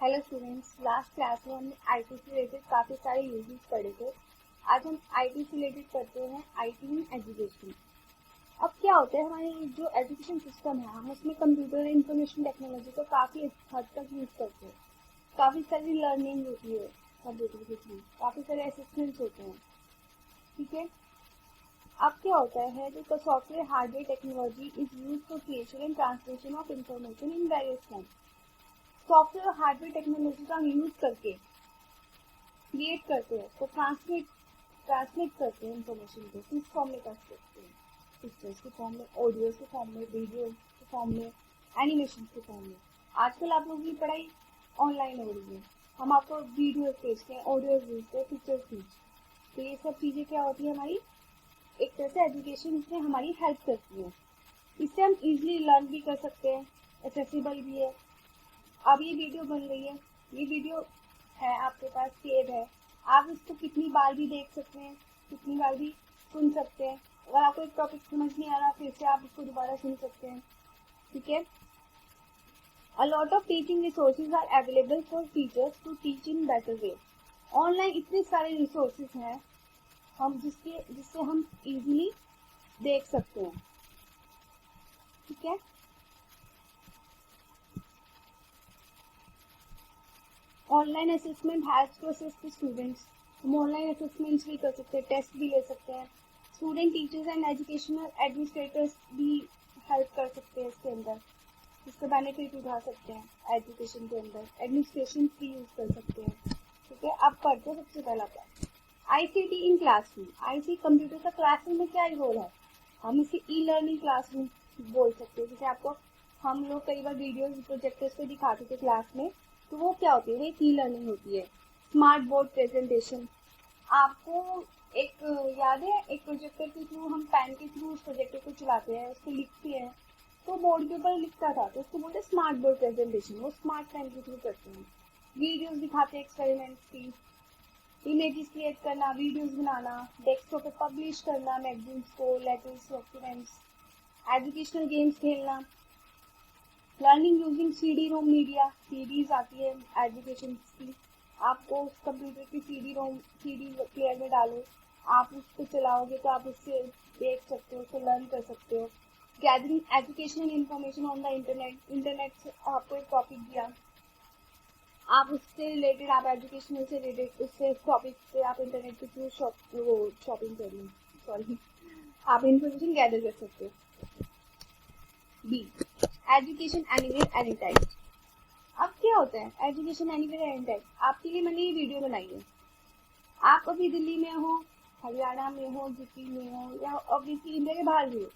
Hello students, last class में हमने IT से रिलेटेड काफ़ी सारे यूजेस पढ़े थे। आज हम आईटी से रिलेटेड करते हैं आईटी इन एजुकेशन। अब क्या होता है, हमारे जो एजुकेशन सिस्टम है हम उसमें कंप्यूटर इंफॉर्मेशन टेक्नोलॉजी को काफ़ी हद तक यूज़ करते हैं। काफ़ी सारी लर्निंग होती है कंप्यूटर के थ्रू, काफ़ी सारे असेसमेंट्स होते हैं। ठीक है, अब क्या होता है, जो software hardware technology is use for creation and translation of information in various form. Software और हार्डवेयर टेक्नोलॉजी का यूज करके क्रिएट करते हैं, तो ट्रांसलेट करते हैं इंफॉर्मेशन को। किस फॉर्म में कर सकते हैं? पिक्चर्स के फॉर्म में, ऑडियोज के फॉर्म में, वीडियो के फॉर्म में, एनिमेशन के फॉर्म में। आजकल आप लोगों की पढ़ाई ऑनलाइन हो रही है, हम आपको वीडियो भेजते हैं, ऑडियो भेजते हैं, पिक्चर्स भेजते। तो ये सब चीज़ें क्या होती है, हमारी एक तरह से एजुकेशन में हमारी हेल्प करती है। इससे हम इजीली लर्न भी कर सकते हैं, एक्सेसिबल भी है। अब ये वीडियो बन रही है, ये वीडियो है आपके पास, सेव है, आप इसको कितनी बार भी देख सकते हैं, कितनी बार भी सुन सकते हैं। अगर आपको एक टॉपिक समझ नहीं आ रहा, फिर से आप इसको दोबारा सुन सकते हैं। ठीक है, a lot of teaching resources are available for teachers to teach in better way. Online इतने सारे रिसोर्सेज हैं हम जिससे हम इजीली देख सकते हैं। ठीक है, online assessment has to assist students. हम ऑनलाइन असेसमेंट्स भी कर सकते हैं, टेस्ट भी ले सकते हैं। Student, teachers and educational administrators भी हेल्प कर सकते हैं इसके अंदर, इसका बेनिफिट उठा सकते हैं। एजुकेशन के अंदर एडमिनिस्ट्रेशन भी यूज कर सकते हैं। ठीक है, अब पढ़ते हैं सबसे पहला part, ICT in classroom. IC computer का क्लासरूम में क्या रोल है? हम इसे ई लर्निंग क्लासरूम बोल सकते हैं। जैसे आपको हम लोग कई बार वीडियोस प्रोजेक्टर्स पे दिखाते थे क्लास में, तो वो क्या होती है, वो एक ई लर्निंग होती है। स्मार्ट बोर्ड प्रेजेंटेशन, आपको एक याद है, एक प्रोजेक्टर के थ्रू हम पेन के थ्रू उस प्रोजेक्टर को चलाते हैं, उसको लिखते हैं, तो बोर्ड के ऊपर लिखता था, तो उसको बोलते हैं स्मार्ट बोर्ड प्रेजेंटेशन। वो स्मार्ट पेन के थ्रू करते हैं। वीडियोस दिखाते हैं एक्सपेरिमेंट्स की, इमेजेस क्रिएट करना, वीडियोस बनाना, डेस्कटॉप पे पब्लिश करना, मैगजीन्स को, लेटर्स, डॉक्यूमेंट्स, एजुकेशनल गेम्स खेलना, learning using CD ROM media. CDs आती है एजुकेशन की, आपको उस कंप्यूटर की सीडी प्लेयर में डालो, आप उसको चलाओगे तो आप उससे देख सकते हो, उसको लर्न कर सकते हो। Gathering educational information on the internet से आपको एक टॉपिक दिया, आप उससे रिलेटेड, आप एजुकेशनल से रिलेटेड उससे टॉपिक पे आप इंटरनेट के थ्रू शॉपिंग कर ली, सॉरी, आप इंफॉर्मेशन गैदर कर सकते हो। B, education anywhere any time. अब क्या होता है एजुकेशन एनीवेयर एनी टाइम? आपके लिए मैंने ये वीडियो बनाई है, आप अभी दिल्ली में हो, हरियाणा में हो, यूपी में हो, या ऑब्वियसली इंडिया के बाहर भी हो,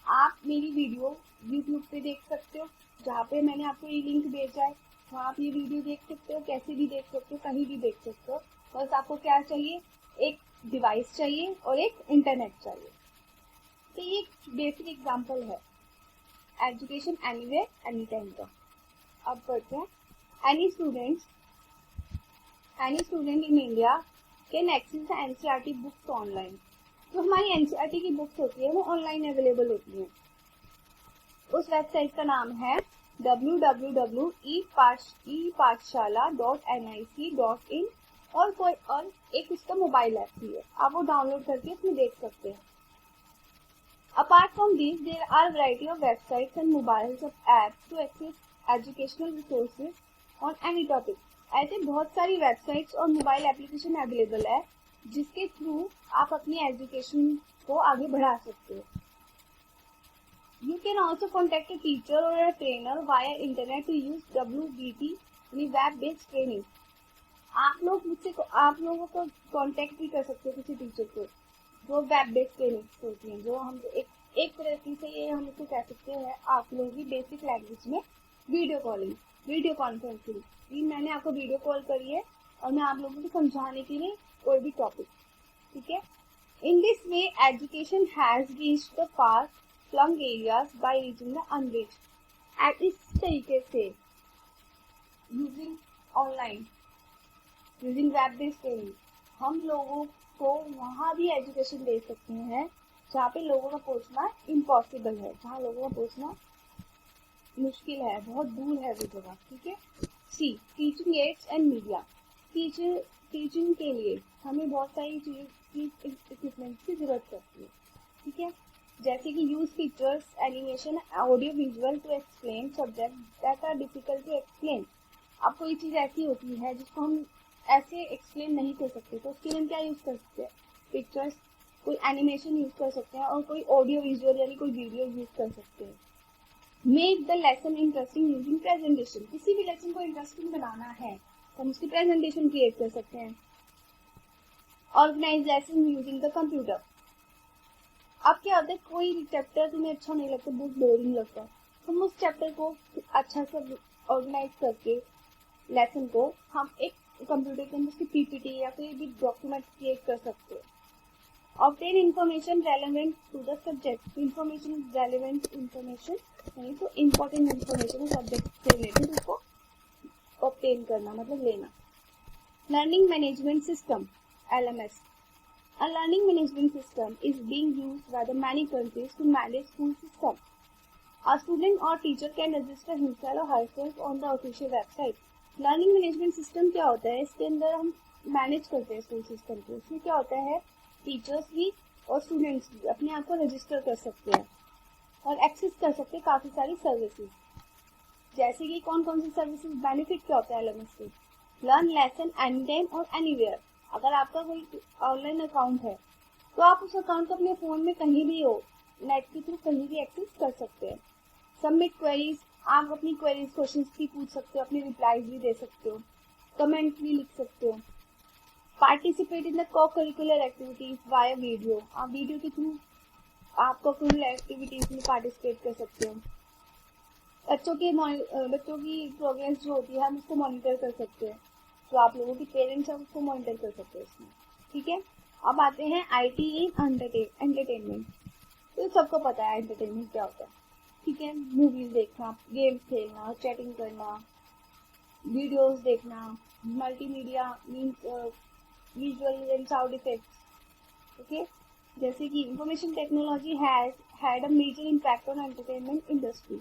आप मेरी वीडियो यूट्यूब पे देख सकते हो, जहाँ पे मैंने आपको ये लिंक भेजा है, वहाँ आप ये वीडियो देख सकते हो, कैसे भी देख सकते हो, कहीं भी देख सकते हो। बस आपको क्या चाहिए, एक डिवाइस चाहिए और एक इंटरनेट चाहिए। तो ये एक बेसिक एग्जांपल है एजुकेशन एनीवेयर एनी टाइम का। अब बढ़ते हैं, any student in India can access the NCERT books online. जो हमारी एनसीईआरटी की बुक्स होती है वो ऑनलाइन अवेलेबल होती हैं। उस वेबसाइट का नाम है www.epathshala.nic.in और एक उसका मोबाइल ऐप भी है, आप वो डाउनलोड करके उसमें देख सकते हैं। Apart from this there are variety of websites and mobile apps to access educational resources on any topic. ऐसे बहुत सारी वेबसाइट्स और मोबाइल एप्लीकेशन अवेलेबल है जिसके थ्रू आप अपनी एजुकेशन को आगे बढ़ा सकते हो। You can also contact a teacher or a trainer via internet to use WBT web-based training. आप लोगों को कांटेक्ट भी कर सकते हो किसी टीचर को, जो वेब बेस्ड ट्रेनिंग होती हैं, जो हम एक तरीके से ये हम इसको कह सकते हैं आप लोगों की बेसिक लैंग्वेज में वीडियो कॉलिंग, वीडियो कॉन्फ्रेंसिंग। ये मैंने आपको वीडियो कॉल करी है और मैं आप लोगों को समझाने के लिए कोई भी टॉपिक। ठीक है, in this way education has reached the far flung areas by reaching the unreached. इस तरीके से using online, using web based training, हम लोगों को वहाँ भी एजुकेशन दे सकते हैं जहाँ पे लोगों का पहुँचना इम्पॉसिबल है, जहाँ लोगों का पहुँचना मुश्किल है, बहुत दूर है वो जगह। ठीक है, see, teaching aids and media. Teaching के लिए हमें बहुत सारी चीज इक्विपमेंट की जरूरत पड़ती है, ठीक है, जैसे कि use features, animation, audio visual to explain subject that are difficult to explain. अब कोई चीज ऐसी होती है जिसको हम ऐसे एक्सप्लेन नहीं कर सकते, तो उसके लिए हम क्या यूज कर सकते हैं, पिक्चर्स, कोई एनिमेशन यूज कर सकते हैं, और कोई ऑडियो विजुअल यानी कोई वीडियो यूज कर सकते हैं। Make the lesson interesting using presentation. किसी भी लेसन को इंटरेस्टिंग बनाना है तो हम उसकी प्रेजेंटेशन क्रिएट कर सकते हैं। Organise lesson using the computer. अब क्या होता है, कोई चैप्टर तुम्हें अच्छा नहीं लगता, बहुत बोरिंग लगता है, हम उस चैप्टर को अच्छा से ऑर्गेनाइज करके लेसन को हम एक कंप्यूटर के अंदर उसकी पीपीटी या कोई भी डॉक्यूमेंट क्रिएट कर सकते हैं। Obtain information relevant to the subject. Information relevant information यानी तो इम्पोर्टेंट इंफॉर्मेशन सब्जेक्ट से रिलेटेड उसको ऑब्टेन करना, मतलब लेना। Learning management system LMS। A learning management system is being used by the many countries to manage school system. A student or teacher can register himself or herself on the official website. Learning management system क्या होता है, इसके अंदर हम manage करते हैं school system को। इसमें क्या होता है, टीचर्स भी और स्टूडेंट्स भी अपने आप को रजिस्टर कर सकते हैं और एक्सेस कर सकते हैं काफी सारी सर्विसेज। जैसे कि कौन कौन सी सर्विसेज, बेनिफिट क्या होता है LMS के, लर्न लेसन एनी टाइम और एनीवेयर। अगर आपका कोई ऑनलाइन अकाउंट है तो आप उस अकाउंट को अपने फोन में कहीं भी हो, नेट के थ्रू कहीं भी एक्सेस कर सकते हैं। सबमिट क्वेरीज, आप अपनी क्वेरीज क्वेश्चंस भी पूछ सकते हो, अपनी रिप्लाईज भी दे सकते हो, कमेंट भी लिख सकते हो। पार्टिसिपेट इन द को करिकुलर एक्टिविटीज वाया वीडियो। आप वीडियो के थ्रू आप को करिकुलर एक्टिविटीज में पार्टिसिपेट कर सकते हो। बच्चों की प्रोग्रेस जो होती है हम उसको मॉनिटर कर सकते हैं, तो आप लोगों के पेरेंट्स हैं उसको मॉनिटर कर सकते हैं इसमें, ठीक है। अब आते हैं IT इन एंटरटेनमेंट। तो सबको पता है एंटरटेनमेंट क्या होता है, ठीक है, मूवीज देखना, गेम्स खेलना, चैटिंग करना, वीडियोस देखना, multimedia means visual and sound effects, okay. जैसे कि information technology has had a major impact on entertainment industry.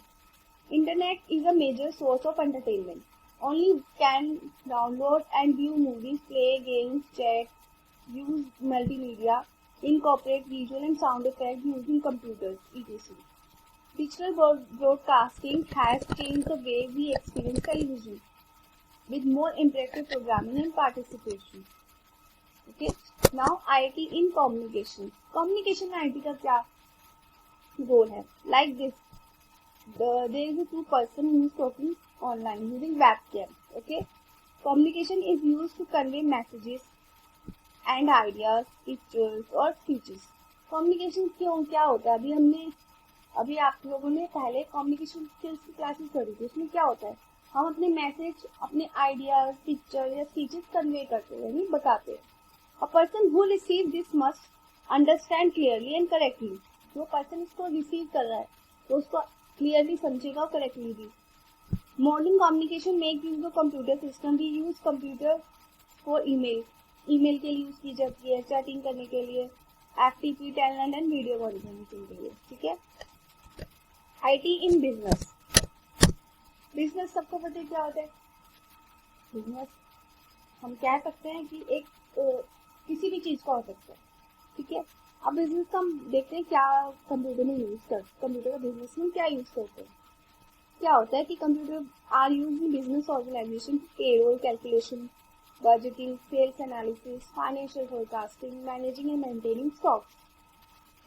Internet is a major source of entertainment. Only can download and view movies, play games, chat, use multimedia, incorporate visual and sound effects using computers, etc. Digital broadcasting has changed the way we experience television with more interactive programming and participation. Okay. Now IT in communication. Communication में IT का क्या role है? Like this, there is a two person who is talking online using webcam. Okay, communication is used to convey messages and ideas, pictures और speeches. Communication क्या होता है, अभी आप लोगों ने पहले कम्युनिकेशन स्किल्स की क्लासेस करी थी, उसमें क्या होता है, हम अपने मैसेज, अपने आइडियाज, पिक्चर या स्पीचेस कन्वे करते हैं, यानी बताते हैं। A person who receive this must understand clearly and correctly. जो पर्सन इसको रिसीव कर रहा है तो उसको क्लियरली समझेगा और करेक्टली भी। Modern communication make use of computer system. We use computer for email के लिए यूज की जाती है, चैटिंग करने के लिए, FTP, telnet and video conferencing के लिए, ठीक है। IT in business. बिजनेस सबको पता है क्या होता है। बिजनेस हम कह सकते हैं कि एक किसी भी चीज का हो सकता है, ठीक है। अब बिजनेस का हम देखते हैं क्या कंप्यूटर का बिजनेस में क्या यूज करते हैं। क्या होता है कि computer are use in business organisation, payroll calculation, budgeting, sales analysis, financial forecasting, managing and maintaining stock.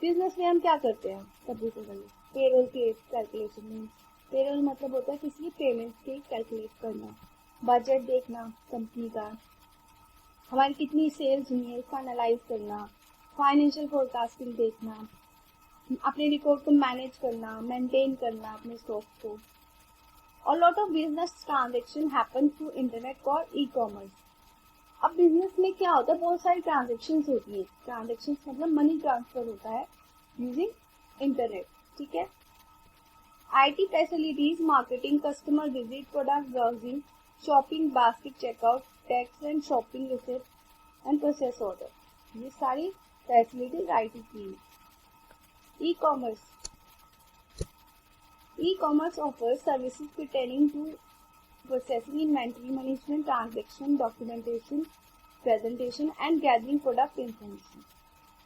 Business में हम क्या करते हैं कंप्यूटर का यूज, पेरोल के कैलकुलेशन में। पेरोल मतलब होता है किसी पेमेंट के कैलकुलेट करना, बजट देखना कंपनी का, हमारी कितनी सेल्स हुई है इसका एनालाइज करना, फाइनेंशियल फोरकास्टिंग देखना, अपने रिकॉर्ड को मैनेज करना, मेंटेन करना अपने स्टॉक को। और lot of business transaction happen through internet और ई-कॉमर्स। अब बिजनेस में क्या होता है, बहुत सारी ट्रांजेक्शन होती है। ट्रांजेक्शन मतलब मनी ट्रांसफर होता है यूजिंग इंटरनेट, ठीक है। IT facilities, marketing, customer visit, product browsing, shopping, basket checkout, tax and shopping receipt and process order, ये सारी फैसिलिटीज IT की। E-commerce offers services pertaining to processing, inventory management, transaction, documentation, presentation, and gathering product information.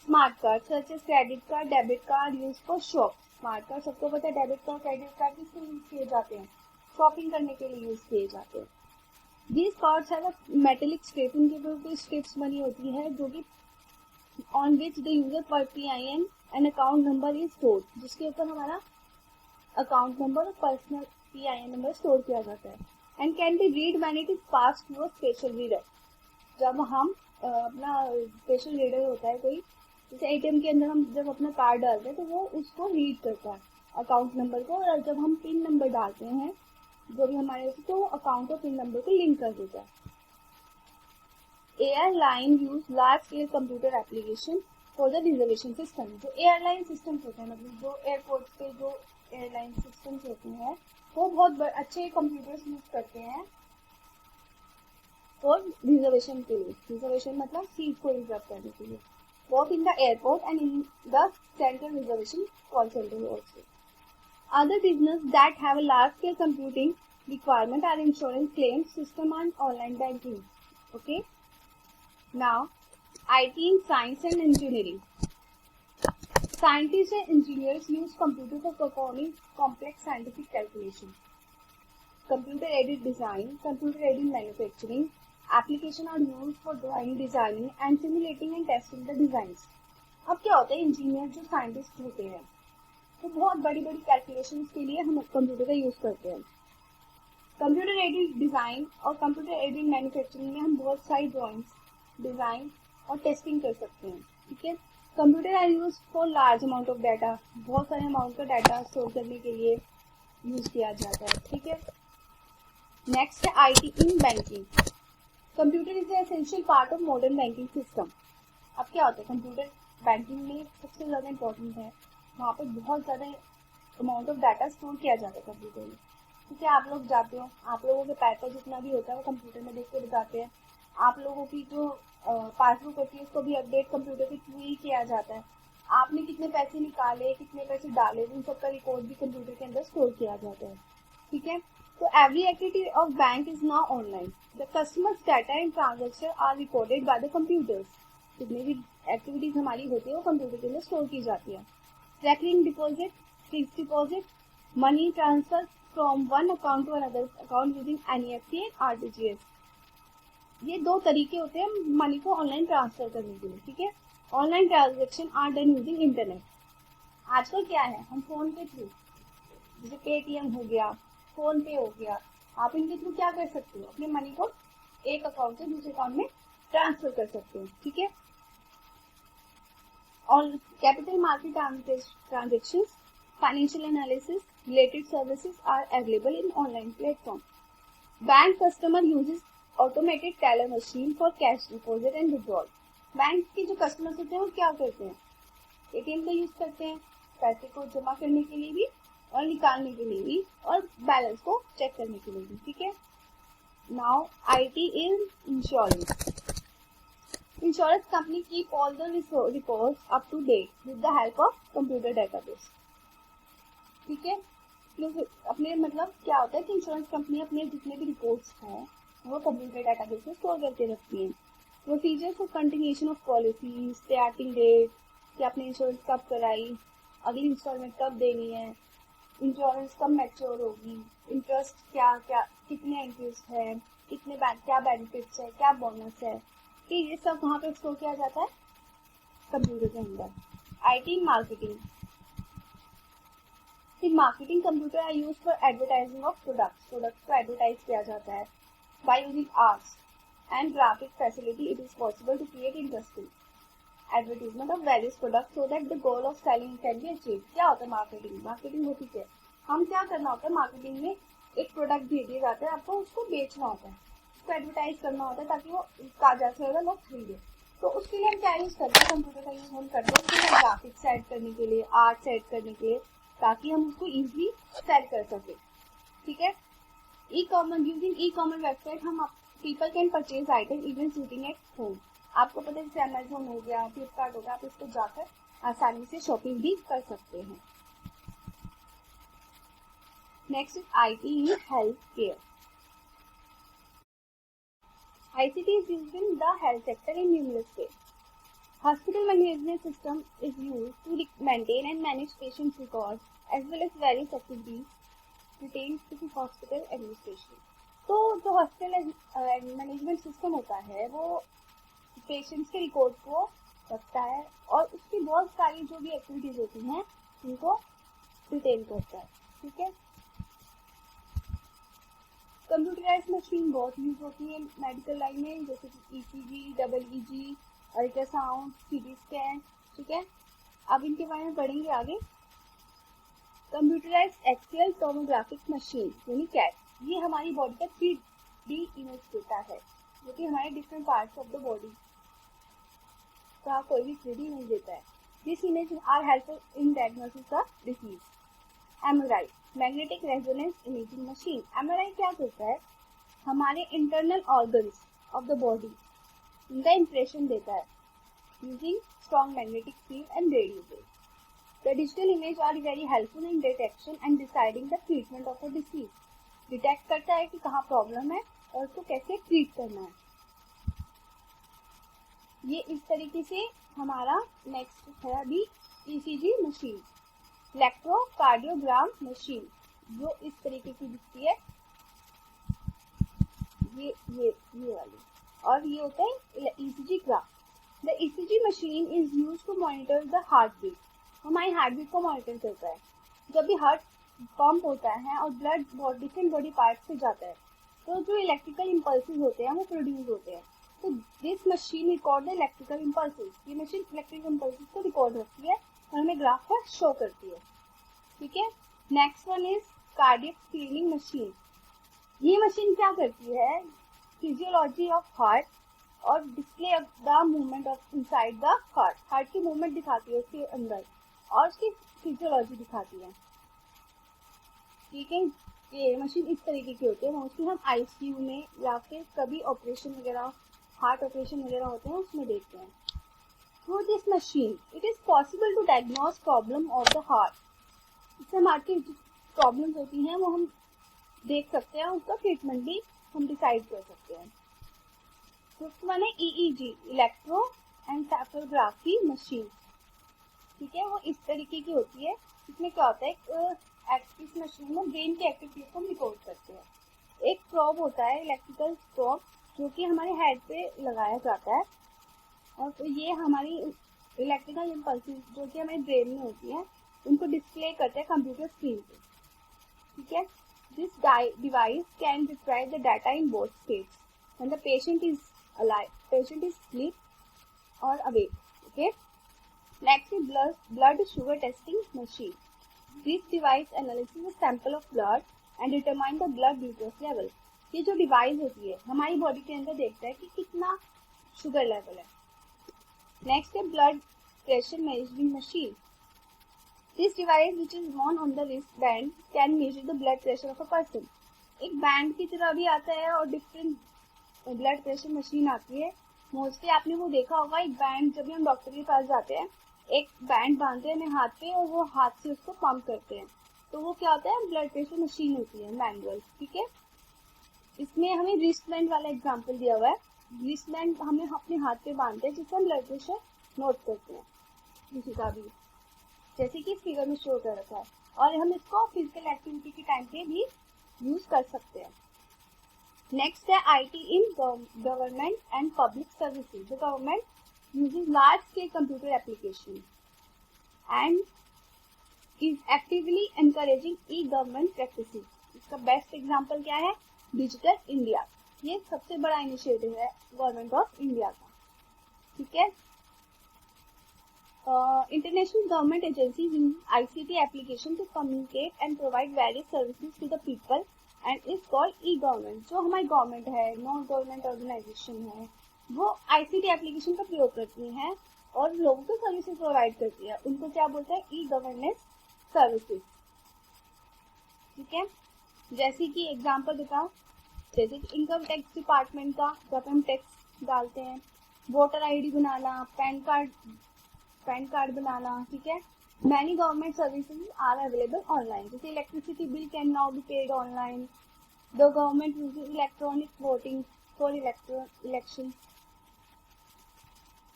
Smart cards such as credit card, debit card used for shop. Smart card सबको पता है, debit card credit card किसके use किए जाते हैं, shopping करने के लिए यूज किए जाते हैं. These cards have a metallic strip, इनके ऊपर कोई स्ट्रिप्स बनी होती है जो कि ऑन विच द यूजर पर PIN and account number is stored, जिसके ऊपर हमारा अकाउंट नंबर और पर्सनल PIN नंबर स्टोर किया जाता है. And can be read when it is pass through a special reader. जब हम अपना स्पेशल रीडर होता है कोई, जैसे ATM के अंदर हम जब अपना कार्ड डालते हैं तो वो उसको रीड करता है अकाउंट नंबर को, और जब हम पिन नंबर डालते हैं जो भी हमारे तो वो अकाउंट और पिन नंबर को लिंक कर देता है. Airline use large scale computer application for the reservation system. जो एयरलाइन सिस्टम होते हैं, मतलब जो एयरपोर्ट पे जो एयरलाइन सिस्टम्स होते हैं वो बहुत अच्छे कंप्यूटर्स यूज करते हैं फॉर रिजर्वेशन के लिए. रिजर्वेशन मतलब सीट को रिजर्व करने के लिए, both in the airport and in the central reservation call center also. Other business that have a large scale computing requirement are insurance claims system and online banking. Okay. Now, IT in science and engineering. Scientists and engineers use computer for performing complex scientific calculation. Computer aided design, computer aided manufacturing. Application are used for drawing, designing and simulating and testing the designs. अब क्या होता है, engineer जो scientist होते हैं तो बहुत बड़ी बड़ी कैलकुलेशंस के लिए हम कंप्यूटर का यूज करते हैं. कंप्यूटर एडेड डिजाइन और कंप्यूटर एडेड मैन्युफैक्चरिंग में हम बहुत सारी ड्राइंग्स, डिजाइन और टेस्टिंग कर सकते हैं. ठीक है. Computer are use for large amount of data, बहुत सारे अमाउंट का डाटा स्टोर करने के लिए यूज किया जाता है. ठीक है. नेक्स्ट है IT in banking. Computer is essential part of modern banking system. अब क्या होता है, कंप्यूटर बैंकिंग में सबसे ज़्यादा इंपॉर्टेंट है. वहाँ पे बहुत ज़्यादा अमाउंट ऑफ डाटा स्टोर किया जाता है कंप्यूटर में. ठीक है. आप लोग जाते हो, आप लोगों के पैसा जितना भी होता है वो कंप्यूटर में देख के बताते हैं. आप लोगों की जो पासबुक होती है उसको भी अपडेट कंप्यूटर के थ्रू ही किया जाता है. आपने कितने पैसे निकाले, कितने पैसे डाले, उन सबका रिकॉर्ड भी कंप्यूटर के अंदर स्टोर किया जाता है. ठीक है. So every activity of bank is now online. The customer's data and transaction are recorded by the computers. जितनी भी एक्टिविटीज हमारी होती है वो कंप्यूटर के अंदर स्टोर की जाती है. Recurring deposit, fixed deposit, money transfer from one account to another account using NEFT and RTGS. ये दो तरीके होते हैं मनी को ऑनलाइन ट्रांसफर करने के लिए. ठीक है. Online transaction are done using internet. आजकल क्या है, हम फोन के थ्रू, जैसे पेटीएम हो गया, फोन पे हो गया, आप इनके थ्रू क्या कर सकते हो, अपने मनी को एक अकाउंट से दूसरे अकाउंट में ट्रांसफर कर सकते हो. ठीक है. और capital market transactions, financial analysis, related services are available in online platform. Bank customer uses automated teller machine for cash deposit and withdrawal. Bank के जो कस्टमर्स होते हैं वो क्या करते हैं, ATM का यूज करते हैं पैसे को जमा करने के लिए भी और निकालने के लिए भी और बैलेंस को चेक करने के लिए भी. ठीक है. Now IT in insurance. Insurance company keep all the records up to date with the help of computer database. ठीक है. अपने मतलब क्या होता है कि इंश्योरेंस कंपनी अपने जितने भी रिकॉर्ड्स हैं वो कंप्यूटर डेटाबेस में स्टोर करके रखती हैं. Procedure for continuation of policy, starting date, कि आपने इंश्योरेंस कब कराई, अगली इंस्टॉलमेंट कब देनी है, इंश्योरेंस कब मैच्योर होगी, इंटरेस्ट क्या क्या, कितने इंटरेस्ट है, कितने क्या बेनिफिट्स है, क्या बोनस है, कि ये सब वहाँ पे स्टोर किया जाता है कंप्यूटर के अंदर. IT marketing. In marketing computer are use for advertising of products को एडवर्टाइज किया जाता है. By using arts and graphic facility it is possible to create interesting advertisement of various products so that the goal of selling can be achieve. क्या होता है marketing? Marketing होती है, हम क्या करना होता है, मार्केटिंग में एक प्रोडक्ट दे दिया जाता है, आपको उसको बेचना होता है, उसको एडवर्टाइज करना होता है ताकि वो ताजा से ज्यादा लोग खरीदे. तो उसके लिए हम क्या यूज करते हैं, कंप्यूटर का यूज हम करते हैं उसके लिए ग्राफिक्स ऐड करने के लिए, आर्ट्स ऐड करने के लिए, ताकि हम उसको इजिली सेल कर सके. ठीक है. ई-कॉमर्स. यूजिंग ई-कॉमर्स वेबसाइट हम people can purchase item even sitting at home. आपको पता है जैसे अमेजोन हो गया, फ्लिपकार्ट हो गया, आप इस पर जाकर आसानी से शॉपिंग भी कर सकते हैं. Next is IT in health care. ICT is used in the health sector in numerous ways. Hospital management system is used to maintain and manage patient records as well as various activities pertaining to hospital administration. तो जो hospital management system होता है वो patients के record को रखता है और उसकी बहुत सारी जो भी एक्टिविटीज होती हैं उनको रिटेन करता है. ठीक है. कंप्यूटराइज्ड मशीन बहुत यूज होती है मेडिकल लाइन में, जैसे कि ECG, EEG, ultrasound, CT scan. ठीक है. अब इनके बारे में पढ़ेंगे आगे. कंप्यूटराइज्ड एक्सियल टोमोग्राफिक मशीन यानी कैट, ये हमारी बॉडी का 3D इमेज देता है, जो कि हमारे different parts of the body का कोई भी 3D इमेज देता है. This image are helpful in diagnosis of disease. MRI, magnetic resonance imaging machine. MRI क्या करता है? हमारे internal organs of the body उनका इंप्रेशन देता है using strong magnetic field and radio wave. The digital image are very helpful in detection and deciding the treatment of a disease. Detect करता है कि कहाँ प्रॉब्लम है और उसको कैसे ट्रीट करना है. ये इस तरीके से हमारा नेक्स्ट है अभी ECG मशीन. इलेक्ट्रोकार्डियोग्राम मशीन जो इस तरीके की दिखती है, ये वाली, और ये होता है ECG graph. The ECG machine is use to monitor the heart beat. हमारी हार्ट बीट को मॉनिटर करता है. जब भी हार्ट पंप होता है और ब्लड डिफरेंट बॉडी पार्ट से जाता है तो जो इलेक्ट्रिकल इम्पल्सेस होते हैं वो प्रोड्यूस होते हैं. तो this machine record the electrical impulses. ये मशीन इलेक्ट्रिकल इम्पल्सेस को रिकॉर्ड रखती है और हमें ग्राफ पर शो करती है. ठीक है. Next one is cardiac screening machine. ये मशीन क्या करती है? फिजियोलॉजी ऑफ हार्ट और display of the movement of inside the heart. Heart की मूवमेंट दिखाती है उसके अंदर और उसकी फिजियोलॉजी दिखाती है. ठीक है. ये मशीन इस तरीके की होती है. मोस्टली हम ICU में या फिर कभी ऑपरेशन वगैरह, हार्ट ऑपरेशन वगैरह होते हैं उसमें देखते हैं. Through this machine it is possible to diagnose problem of the heart. इससे हमारी जो प्रॉब्लम्स होती हैं वो हम देख सकते हैं, उसका ट्रीटमेंट भी हम डिसाइड कर सकते हैं. फिफ्थ वन है EEG, इलेक्ट्रो एनसेफेलोग्राफी मशीन. ठीक है. वो इस तरीके की होती है. इसमें क्या होता है, इस मशीन में ब्रेन की एक्टिविटीज को रिकॉर्ड करते हैं. एक प्रोब होता है, इलेक्ट्रिकल प्रोब, जो कि हमारे हेड पे लगाया जाता है और तो ये हमारी इलेक्ट्रिकल इम्पल्सेस जो कि हमारे ब्रेन में होती है उनको डिस्प्ले करते हैं कंप्यूटर स्क्रीन पे. ठीक है. This device can retrieve the data in both states when the patient is alive, patient is sleep और awake. Okay. Next is blood sugar testing machine. This device analysis a sample of blood and determine the blood glucose level. ये जो device होती है हमारी body के अंदर देखता है कि कितना शुगर लेवल है. नेक्स्ट है blood pressure measuring machine. This device which is worn on the wristband can measure the blood pressure of a person. एक बैंड की तरह भी आता है और डिफरेंट ब्लड प्रेशर मशीन आती है. मोस्टली आपने वो देखा होगा, एक बैंड, जब भी हम डॉक्टर के पास जाते हैं एक बैंड बांधते हैं हाथ पे और वो हाथ से उसको पंप करते हैं, तो वो क्या होता है, ब्लड प्रेशर मशीन होती है मैनुअल. ठीक है. इसमें हमें रिस्टबैंड वाला एग्जाम्पल दिया हुआ है. रिस्टबैंड हमें अपने हाथ पे बांधते हैं जिससे हम ब्लड प्रेशर नोट करते हैं किसी का भी, जैसे कि फिगर में शो कर रखा है. और हम इसको फिजिकल एक्टिविटी के टाइम पे भी यूज कर सकते हैं. नेक्स्ट है IT in government and public services. The government uses large scale computer application and is actively encouraging e-गवर्नमेंट प्रैक्टिसेस. इसका बेस्ट एग्जांपल क्या है? Digital India. ये सबसे बड़ा इनिशिएटिव है गवर्नमेंट ऑफ इंडिया का. ठीक है. International government agencies use ICT application to communicate and provide various services to the people and is called e-government. जो हमारी गवर्नमेंट है, नॉन गवर्नमेंट ऑर्गेनाइजेशन है, वो ICT एप्लीकेशन का प्रयोग करती हैं और लोगों को सर्विसेज प्रोवाइड करती है. उनको क्या बोलते हैं? E-governance services. ठीक है. जैसे कि एग्जांपल बताओ, जैसे कि इनकम टैक्स डिपार्टमेंट का जब हम टैक्स डालते हैं, वोटर ID बनाना, पैन कार्ड बनाना. ठीक है. Many government services are available online. जैसे electricity bill can now be paid online. The government uses electronic voting for election.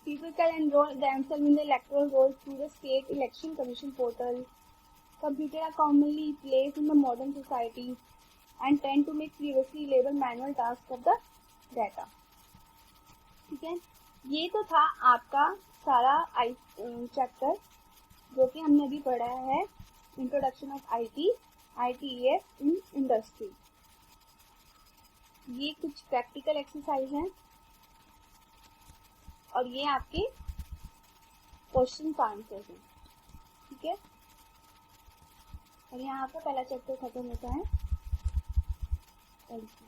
People can enroll themselves in the electoral roll through the State Election Commission portal. Computers are commonly placed in the modern society and tend to make previously labeled manual tasks of the data. ठीक है, ये तो था आपका सारा chapter जो कि हमने अभी पढ़ा है, introduction of ITES in industry. ये कुछ प्रैक्टिकल एक्सरसाइज हैं और ये आपके क्वेश्चन आंसर्स हैं, ठीक है। और यहाँ आपका पहला चैप्टर खत्म होता है। Thank you.